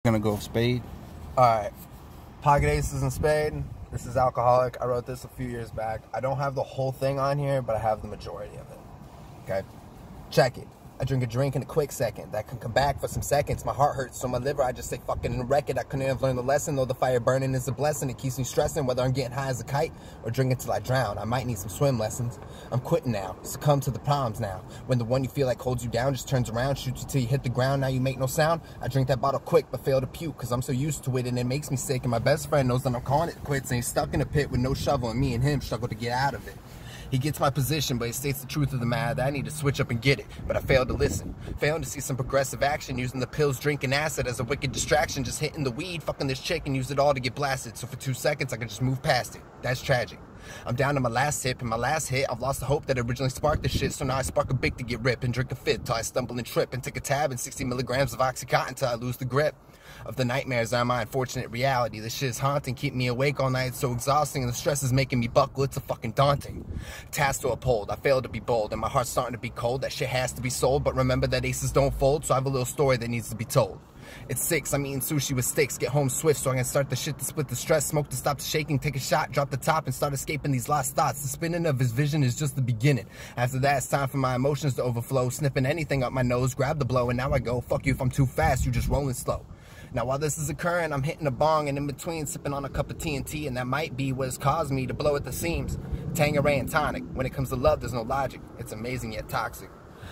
Gonna go spade. Alright, pocket aces and spade. This is Alkahaulik. I wrote this a few years back. I don't have the whole thing on here, but I have the majority of it. Okay? Check it. I drink a drink in a quick second. That can come back for some seconds. My heart hurts, so my liver, I just say fucking and wreck it. I couldn't have learned the lesson, though the fire burning is a blessing. It keeps me stressing, whether I'm getting high as a kite or drinking till I drown. I might need some swim lessons. I'm quitting now. Succumb to the problems now. When the one you feel like holds you down just turns around, shoots you till you hit the ground, now you make no sound. I drink that bottle quick, but fail to puke, cause I'm so used to it and it makes me sick. And my best friend knows that I'm calling it quits, and he's stuck in a pit with no shovel, and me and him struggle to get out of it. He gets my position, but he states the truth of the matter that I need to switch up and get it. But I failed to listen. Failing to see some progressive action, using the pills, drinking acid as a wicked distraction, just hitting the weed, fucking this chick, and use it all to get blasted. So for 2 seconds, I can just move past it. That's tragic. I'm down to my last sip, and my last hit, I've lost the hope that originally sparked this shit, so now I spark a big to get ripped and drink a fifth till I stumble and trip and take a tab and 60 milligrams of Oxycontin till I lose the grip of the nightmares that are my unfortunate reality. This shit is haunting, keep me awake all night, it's so exhausting, and the stress is making me buckle, it's a fucking daunting task to uphold. I failed to be bold, and my heart's starting to be cold. That shit has to be sold, but remember that aces don't fold, so I have a little story that needs to be told. It's 6, I'm eating sushi with steaks, get home swift so I can start the shit to split the stress, smoke to stop the shaking, take a shot, drop the top, and start escaping these lost thoughts. The spinning of his vision is just the beginning. After that, it's time for my emotions to overflow, sniffing anything up my nose, grab the blow, and now I go, fuck you if I'm too fast, you just rolling slow. Now while this is occurring, I'm hitting a bong, and in between sipping on a cup of TNT, and that might be what has caused me to blow at the seams. Tangeray and tonic. When it comes to love, there's no logic. It's amazing yet toxic.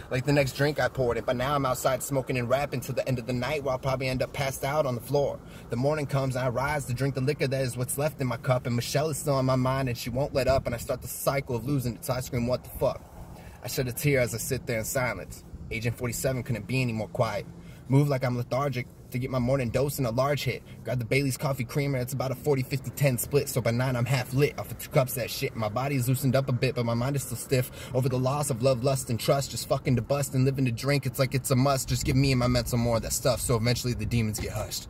Like the next drink I poured it, but now I'm outside smoking and rapping till the end of the night, where I'll probably end up passed out on the floor. The morning comes and I rise to drink the liquor that is what's left in my cup, and Michelle is still on my mind and she won't let up, and I start the cycle of losing it till I scream, what the fuck? I shed a tear as I sit there in silence. Agent 47 couldn't be any more quiet. Move like I'm lethargic to get my morning dose and a large hit. Grab the Bailey's coffee creamer, it's about a 40-50-10 split, so by 9 I'm half lit off of 2 cups of that shit. My body is loosened up a bit, but my mind is still stiff over the loss of love, lust, and trust. Just fucking to bust and living to drink, it's like it's a must. Just give me and my mental more of that stuff, so eventually the demons get hushed.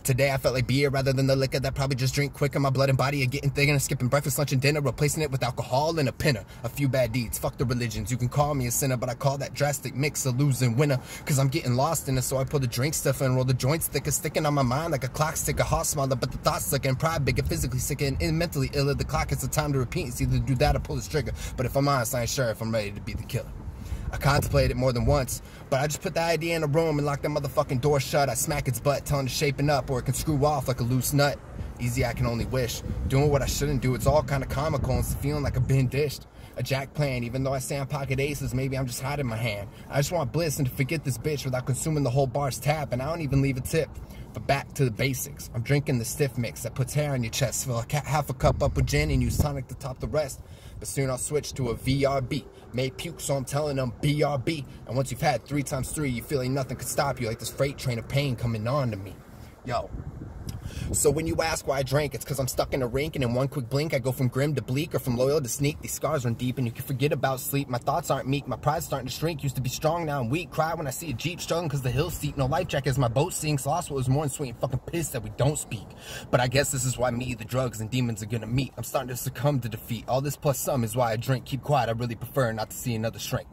Today I felt like beer rather than the liquor that probably just drink quicker. My blood and body are getting thicker, and skipping breakfast, lunch, and dinner, replacing it with alcohol and a pinner. A few bad deeds, fuck the religions. You can call me a sinner, but I call that drastic mix a losing winner, cause I'm getting lost in it. So I pull the drink stiffer and roll the joints thicker, sticking on my mind like a clock stick, a heart smaller, but the thoughts sicker and pride bigger, physically sicker and mentally iller. The clock is the time to repeat. It's either do that or pull the trigger. But if I'm honest, I ain't sure if I'm ready to be the killer. I contemplated it more than once, but I just put the idea in a room and lock that motherfucking door shut. I smack its butt, telling it to shaping up, or it can screw off like a loose nut. Easy, I can only wish. Doing what I shouldn't do, it's all kind of comical, and it's feeling like I've been dished. A jack plan, even though I say I'm pocket aces, maybe I'm just hiding my hand. I just want bliss and to forget this bitch without consuming the whole bar's tap, and I don't even leave a tip. But back to the basics. I'm drinking the stiff mix that puts hair on your chest. Fill half a cup up with gin and use tonic to top the rest. But soon I'll switch to a VRB. Made puke, so I'm telling them BRB. And once you've had 3 times 3, you feel like nothing could stop you, like this freight train of pain coming on to me. Yo. So when you ask why I drank, it's cause I'm stuck in a rink, and in one quick blink I go from grim to bleak, or from loyal to sneak. These scars run deep and you can forget about sleep. My thoughts aren't meek, my pride's starting to shrink. Used to be strong, now I'm weak. Cry when I see a Jeep struggling cause the hill's steep. No life jacket as my boat sinks. Lost what was more than sweet, and fucking pissed that we don't speak. But I guess this is why me, the drugs, and demons are gonna meet. I'm starting to succumb to defeat. All this plus some is why I drink. Keep quiet, I really prefer not to see another shrink,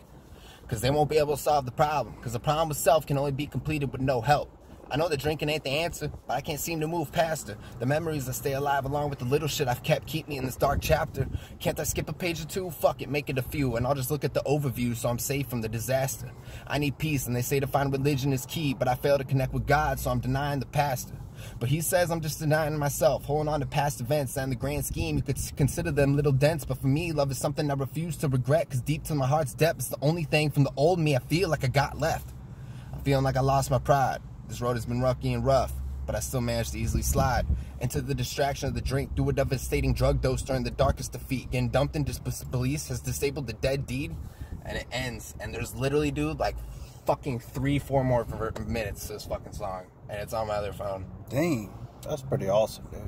cause they won't be able to solve the problem. Cause the problem with self can only be completed with no help. I know that drinking ain't the answer, but I can't seem to move past her. The memories that stay alive along with the little shit I've kept keep me in this dark chapter. Can't I skip a page or 2? Fuck it, make it a few, and I'll just look at the overview so I'm safe from the disaster. I need peace, and they say to find religion is key, but I fail to connect with God, so I'm denying the pastor. But he says I'm just denying myself, holding on to past events that in the grand scheme you could consider them little dents. But for me, love is something I refuse to regret, cause deep to my heart's depth, it's the only thing from the old me I feel like I got left. I'm feeling like I lost my pride. This road has been rocky and rough, but I still managed to easily slide into the distraction of the drink, through a devastating drug dose during the darkest defeat. Getting dumped in disbelief has disabled the dead deed, and it ends. And there's literally, dude, like fucking 3-4 more minutes to this fucking song, and it's on my other phone. Dang, that's pretty awesome, dude.